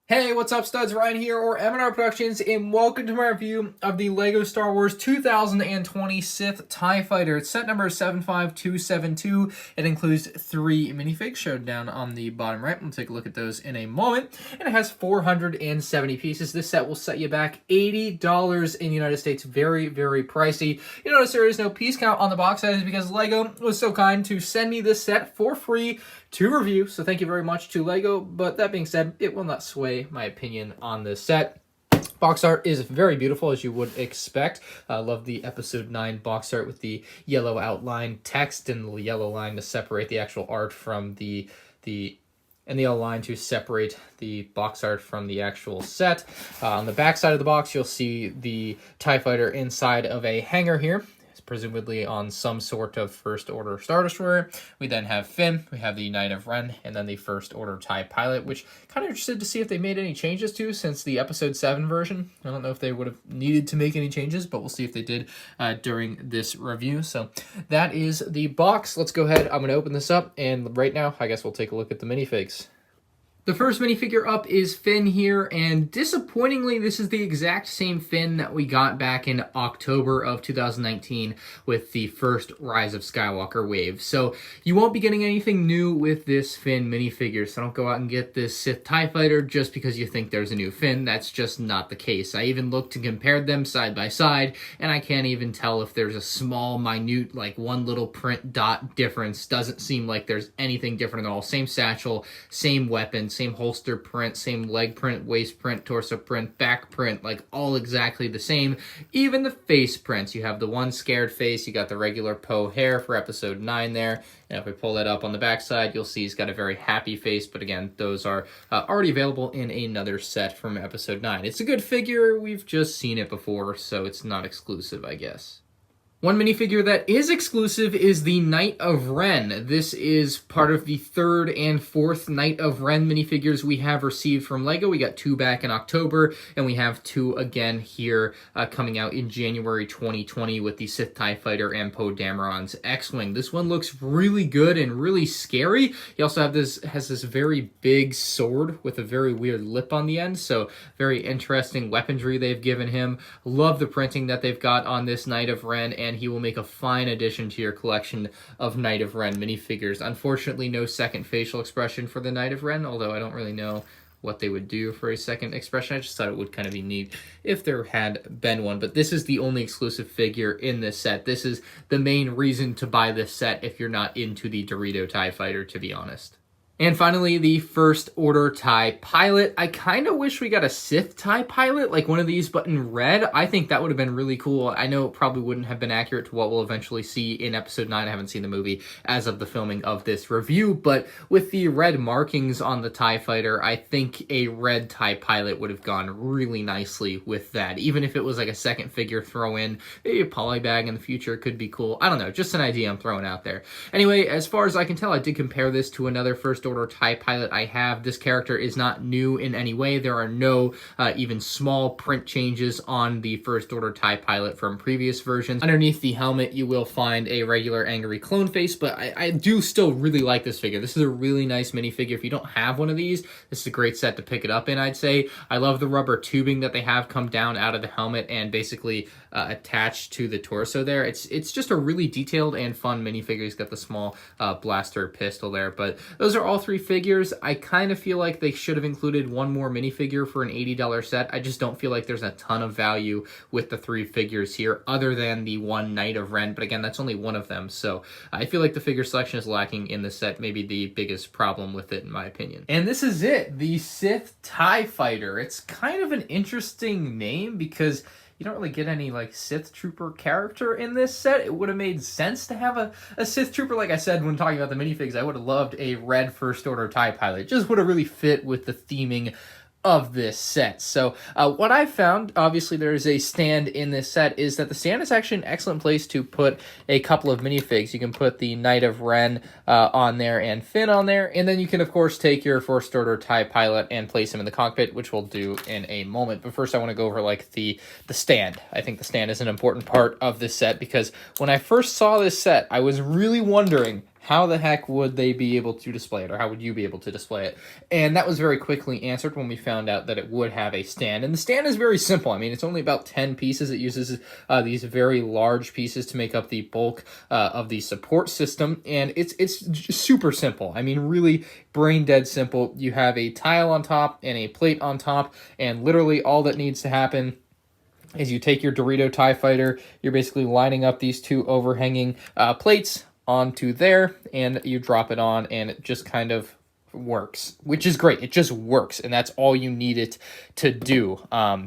Hey, what's up, studs? Ryan here, or MandRproductions, and welcome to my review of the LEGO Star Wars 2020 Sith TIE Fighter. It's set number 75272. It includes 3 minifigs showed down on the bottom right. We'll take a look at those in a moment. And it has 470 pieces. This set will set you back $80 in the United States. Very, very pricey. You notice there is no piece count on the box. That is because LEGO was so kind to send me this set for free to review, so thank you very much to LEGO. But that being said, it will not sway my opinion on this set. Box art is very beautiful, as you would expect. I love the Episode 9 box art with the yellow outline text and the yellow line to separate the actual art from the yellow line to separate the box art from the actual set. On the back side of the box, you'll see the TIE Fighter inside of a hangar here, presumably on some sort of First Order Star Destroyer. We then have Finn, we have the Knight of Ren, and then the First Order TIE Pilot, which kind of interested to see if they made any changes to since the Episode 7 version. I don't know if they would have needed to make any changes, but we'll see if they did during this review. So that is the box. Let's go ahead. I'm going to open this up, and right now, I guess we'll take a look at the minifigs. The first minifigure up is Finn here, and disappointingly, this is the exact same Finn that we got back in October of 2019 with the first Rise of Skywalker wave. So you won't be getting anything new with this Finn minifigure, so don't go out and get this Sith TIE Fighter just because you think there's a new Finn. That's just not the case. I even looked and compared them side by side, and I can't even tell if there's a small, minute, like one little print dot difference. Doesn't seem like there's anything different at all. Same satchel, same weapon, same holster print, same leg print, waist print, torso print, back print, like all exactly the same. Even the face prints. You have the one scared face, you got the regular Poe hair for Episode 9 there, and if we pull that up on the back side, you'll see he's got a very happy face, but again, those are already available in another set from Episode 9. It's a good figure, we've just seen it before, so it's not exclusive, I guess. One minifigure that is exclusive is the Knight of Ren. This is part of the 3rd and 4th Knight of Ren minifigures we have received from LEGO. We got 2 back in October, and we have 2 again here coming out in January 2020 with the Sith TIE Fighter and Poe Dameron's X-Wing. This one looks really good and really scary. He also has this very big sword with a very weird lip on the end, so very interesting weaponry they've given him. Love the printing that they've got on this Knight of Ren, and he will make a fine addition to your collection of Knight of Ren minifigures. Unfortunately, no second facial expression for the Knight of Ren, although I don't really know what they would do for a second expression. I just thought it would kind of be neat if there had been one, but this is the only exclusive figure in this set. This is the main reason to buy this set if you're not into the Dorito TIE Fighter, to be honest. And finally, the First Order TIE Pilot. I kind of wish we got a Sith TIE Pilot, like one of these, but in red. I think that would have been really cool. I know it probably wouldn't have been accurate to what we'll eventually see in Episode 9. I haven't seen the movie as of the filming of this review, but with the red markings on the TIE Fighter, I think a red TIE Pilot would have gone really nicely with that. Even if it was like a second figure throw in, maybe a polybag in the future could be cool. I don't know, just an idea I'm throwing out there. Anyway, as far as I can tell, I did compare this to another First Order TIE Pilot I have. This character is not new in any way. There are no even small print changes on the First Order TIE Pilot from previous versions. Underneath the helmet, you will find a regular angry clone face, but I do still really like this figure. This is a really nice minifigure. If you don't have one of these, this is a great set to pick it up in, I'd say. I love the rubber tubing that they have come down out of the helmet and basically attached to the torso there. It's just a really detailed and fun minifigure. He's got the small blaster pistol there, but those are all 3 figures. I kind of feel like they should have included one more minifigure for an $80 set. I just don't feel like there's a ton of value with the 3 figures here, other than the one Knight of Ren, but again, that's only one of them, so I feel like the figure selection is lacking in the set, maybe the biggest problem with it, in my opinion. And this is it, the Sith TIE Fighter. It's kind of an interesting name because you don't really get any like Sith Trooper character in this set. It would have made sense to have a Sith Trooper. Like I said when talking about the minifigs, I would have loved a red First Order TIE Pilot. It just would have really fit with the theming of this set. So what I found, obviously there's a stand in this set, is that the stand is actually an excellent place to put a couple of minifigs. You can put the Knight of Ren on there and Finn on there, and then you can of course take your First Order TIE Pilot and place him in the cockpit, which we'll do in a moment. But first I want to go over like the stand. I think the stand is an important part of this set because when I first saw this set, I was really wondering how the heck would they be able to display it, or how would you be able to display it? And that was very quickly answered when we found out that it would have a stand. And the stand is very simple. I mean, it's only about 10 pieces. It uses these very large pieces to make up the bulk of the support system, and it's super simple. I mean, really brain dead simple. You have a tile on top and a plate on top, and literally all that needs to happen is you take your Dorito TIE Fighter, you're basically lining up these two overhanging plates onto there, and you drop it on, and it just kind of works, which is great. It just works, and that's all you need it to do,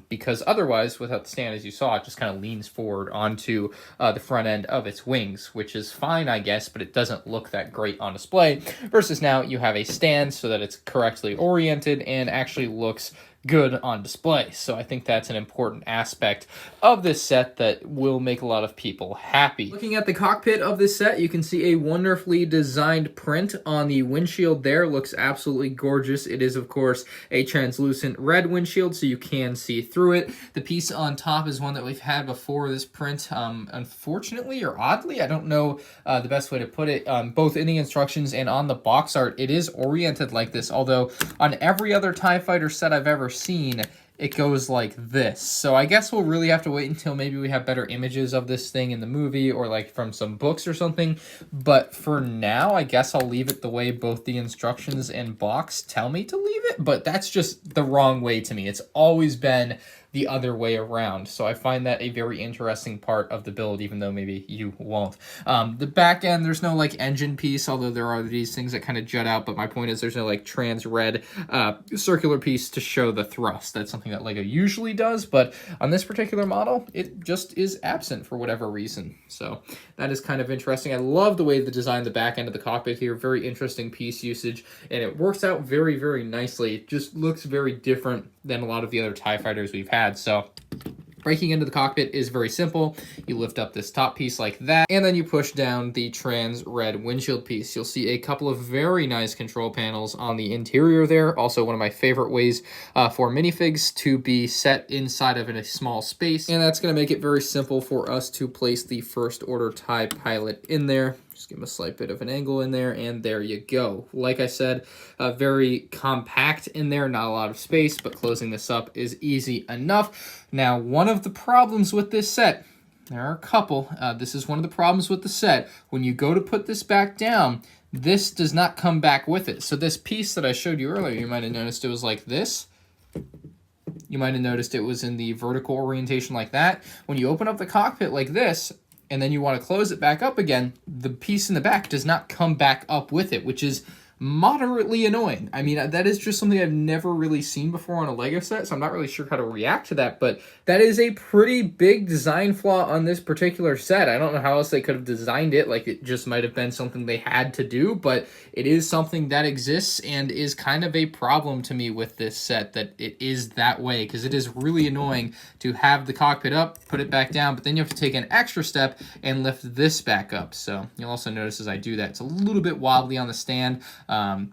because otherwise, without the stand, as you saw, it just kind of leans forward onto the front end of its wings, which is fine, I guess, but it doesn't look that great on display, versus now you have a stand so that it's correctly oriented and actually looks good on display. So I think that's an important aspect of this set that will make a lot of people happy. Looking at the cockpit of this set, you can see a wonderfully designed print on the windshield there. Looks absolutely gorgeous. It is, of course, a translucent red windshield, so you can see through it. The piece on top is one that we've had before this print. Unfortunately, or oddly, I don't know the best way to put it, both in the instructions and on the box art, it is oriented like this, although on every other TIE Fighter set I've ever seen, it goes like this. So I guess we'll really have to wait until maybe we have better images of this thing in the movie, or like from some books or something. But for now, I guess I'll leave it the way both the instructions and box tell me to leave it, but that's just the wrong way to me. It's always been the other way around. So I find that a very interesting part of the build, even though maybe you won't. The back end, there's no like engine piece, although there are these things that kind of jut out, but my point is there's no like trans red circular piece to show the thrust. That's something that LEGO usually does, but on this particular model, it just is absent for whatever reason. So that is kind of interesting. I love the way they designed the back end of the cockpit here. Very interesting piece usage, and it works out very, very nicely. It just looks very different than a lot of the other TIE Fighters we've had. So breaking into the cockpit is very simple. You lift up this top piece like that, and then you push down the trans red windshield piece. You'll see a couple of very nice control panels on the interior there. Also one of my favorite ways for minifigs to be set inside of a small space. And that's going to make it very simple for us to place the First Order TIE pilot in there. Just give him a slight bit of an angle in there, and there you go. Like I said, very compact in there, not a lot of space, but closing this up is easy enough. Now, one of the problems with this set, there are a couple. This is one of the problems with the set. When you go to put this back down, this does not come back with it. So this piece that I showed you earlier, you might have noticed it was like this. You might have noticed it was in the vertical orientation like that. When you open up the cockpit like this, and then you want to close it back up again, the piece in the back does not come back up with it, which is moderately annoying. I mean, that is just something I've never really seen before on a LEGO set, so I'm not really sure how to react to that, but that is a pretty big design flaw on this particular set. I don't know how else they could have designed it, like it just might have been something they had to do, but it is something that exists and is kind of a problem to me with this set, that it is that way, because it is really annoying to have the cockpit up, put it back down, but then you have to take an extra step and lift this back up. So you'll also notice as I do that, it's a little bit wobbly on the stand.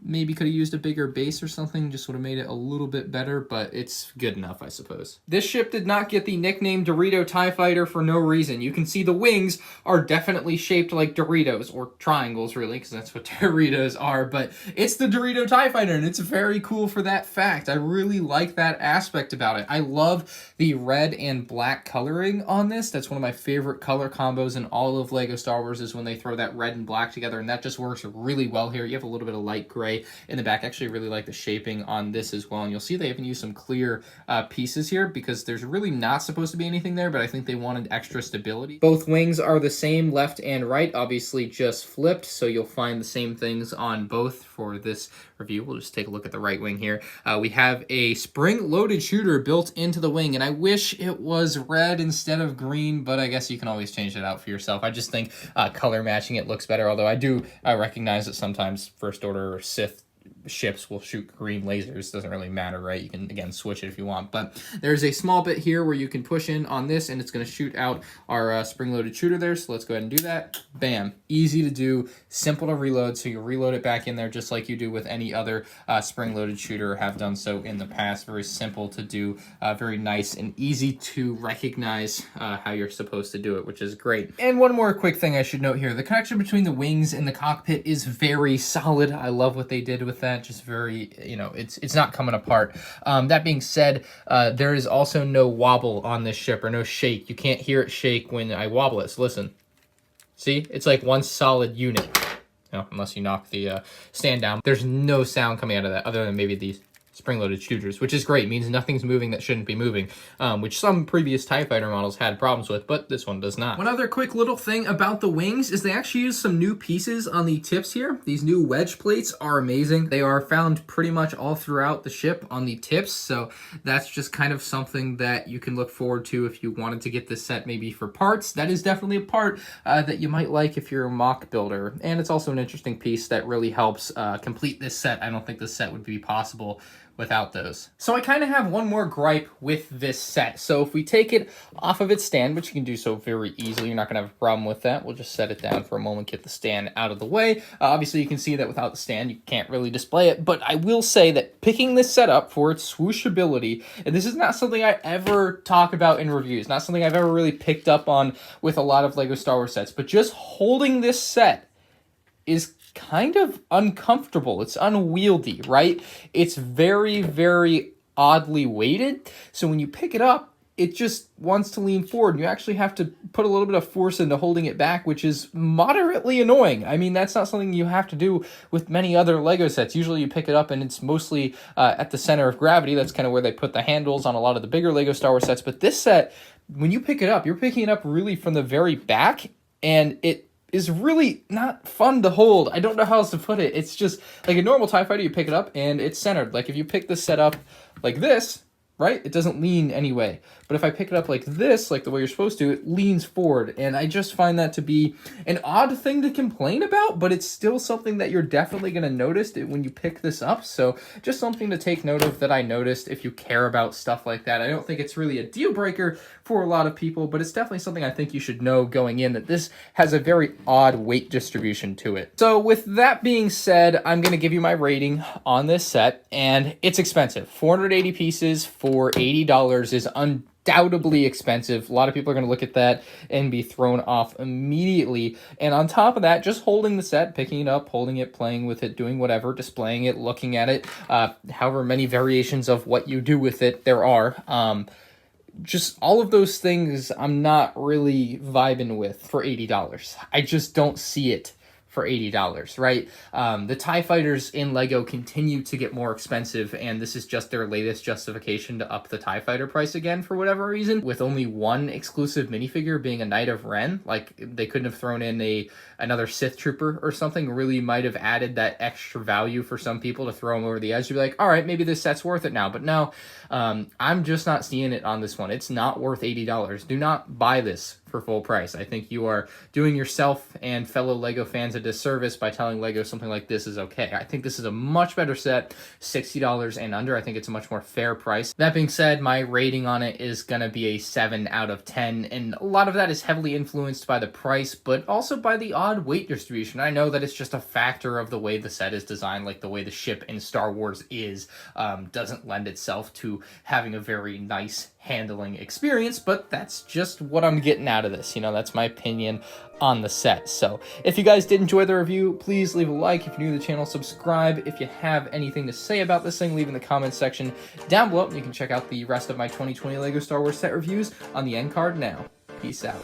Maybe could have used a bigger base or something, just would have made it a little bit better, but it's good enough, I suppose. This ship did not get the nickname Dorito TIE Fighter for no reason. You can see the wings are definitely shaped like Doritos, or triangles really, because that's what Doritos are, but it's the Dorito TIE Fighter, and it's very cool for that fact. I really like that aspect about it. I love the red and black coloring on this. That's one of my favorite color combos in all of LEGO Star Wars, is when they throw that red and black together, and that just works really well here. You have a little bit of light gray in the back. I actually really like the shaping on this as well, and you'll see they even use some clear pieces here, because there's really not supposed to be anything there, but I think they wanted extra stability. Both wings are the same, left and right, obviously just flipped, so you'll find the same things on both for this review. We'll just take a look at the right wing here. We have a spring-loaded shooter built into the wing, and I wish it was red instead of green, but I guess you can always change it out for yourself. I just think color matching it looks better, although I do recognize that sometimes First Order or Sith ships will shoot green lasers. Doesn't really matter, right? You can, again, switch it if you want. But there's a small bit here where you can push in on this, and it's going to shoot out our spring-loaded shooter there. So let's go ahead and do that. Bam. Easy to do, simple to reload. So you reload it back in there just like you do with any other spring-loaded shooter, have done so in the past. Very simple to do, very nice and easy to recognize how you're supposed to do it, which is great. And one more quick thing I should note here. The connection between the wings and the cockpit is very solid. I love what they did with that. Just very, you know, it's not coming apart. That being said, there is also no wobble on this ship, or no shake. You can't hear it shake when I wobble it. So listen. See? It's like one solid unit. You know, unless you knock the stand down. There's no sound coming out of that other than maybe these spring-loaded shooters, which is great. It means nothing's moving that shouldn't be moving, which some previous TIE Fighter models had problems with, but this one does not. One other quick little thing about the wings is they actually use some new pieces on the tips here. These new wedge plates are amazing. They are found pretty much all throughout the ship on the tips, so that's just kind of something that you can look forward to if you wanted to get this set maybe for parts. That is definitely a part that you might like if you're a mock builder, and it's also an interesting piece that really helps complete this set. I don't think this set would be possible without those. So I kind of have one more gripe with this set. So if we take it off of its stand, which you can do so very easily, you're not gonna have a problem with that. We'll just set it down for a moment, get the stand out of the way. Obviously you can see that without the stand, you can't really display it, but I will say that picking this set up for its swooshability, and this is not something I ever talk about in reviews, not something I've ever really picked up on with a lot of LEGO Star Wars sets, but just holding this set is kind of uncomfortable. It's unwieldy, right? It's very, very oddly weighted. So when you pick it up, it just wants to lean forward. And you actually have to put a little bit of force into holding it back, which is moderately annoying. I mean, that's not something you have to do with many other LEGO sets. Usually you pick it up and it's mostly at the center of gravity. That's kind of where they put the handles on a lot of the bigger LEGO Star Wars sets. But this set, when you pick it up, you're picking it up really from the very back, and it is really not fun to hold. I don't know how else to put it. It's just like a normal TIE Fighter, you pick it up and it's centered. Like if you pick this set up like this, right, it doesn't lean anyway. But if I pick it up like this, like the way you're supposed to, it leans forward. And I just find that to be an odd thing to complain about, but it's still something that you're definitely going to notice when you pick this up. So just something to take note of that I noticed if you care about stuff like that. I don't think it's really a deal breaker for a lot of people, but it's definitely something I think you should know going in, that this has a very odd weight distribution to it. So with that being said, I'm going to give you my rating on this set, and it's expensive. 480 pieces for $80 is undoubtedly expensive. A lot of people are going to look at that and be thrown off immediately. And on top of that, just holding the set, picking it up, holding it, playing with it, doing whatever, displaying it, looking at it, however many variations of what you do with it there are, just all of those things I'm not really vibing with for $80. I just don't see it for $80, right? The TIE Fighters in LEGO continue to get more expensive, and this is just their latest justification to up the TIE Fighter price again for whatever reason, with only one exclusive minifigure being a Knight of Ren. Like, they couldn't have thrown in another Sith Trooper or something. Really might have added that extra value for some people to throw them over the edge to be like, all right, maybe this set's worth it now. But no, I'm just not seeing it on this one. It's not worth $80. Do not buy this for full price. I think you are doing yourself and fellow LEGO fans a disservice by telling LEGO something like this is okay. I think this is a much better set, $60 and under. I think it's a much more fair price. That being said, my rating on it is going to be a 7 out of 10, and a lot of that is heavily influenced by the price, but also by the odd weight distribution. I know that it's just a factor of the way the set is designed, like the way the ship in Star Wars is, doesn't lend itself to having a very nice handling experience, but that's just what I'm getting out of this. You know, that's my opinion on the set. So if you guys did enjoy the review, please leave a like. If you're new to the channel, subscribe. If you have anything to say about this thing, leave in the comments section down below. You can check out the rest of my 2020 LEGO Star Wars set reviews on the end card now. Peace out.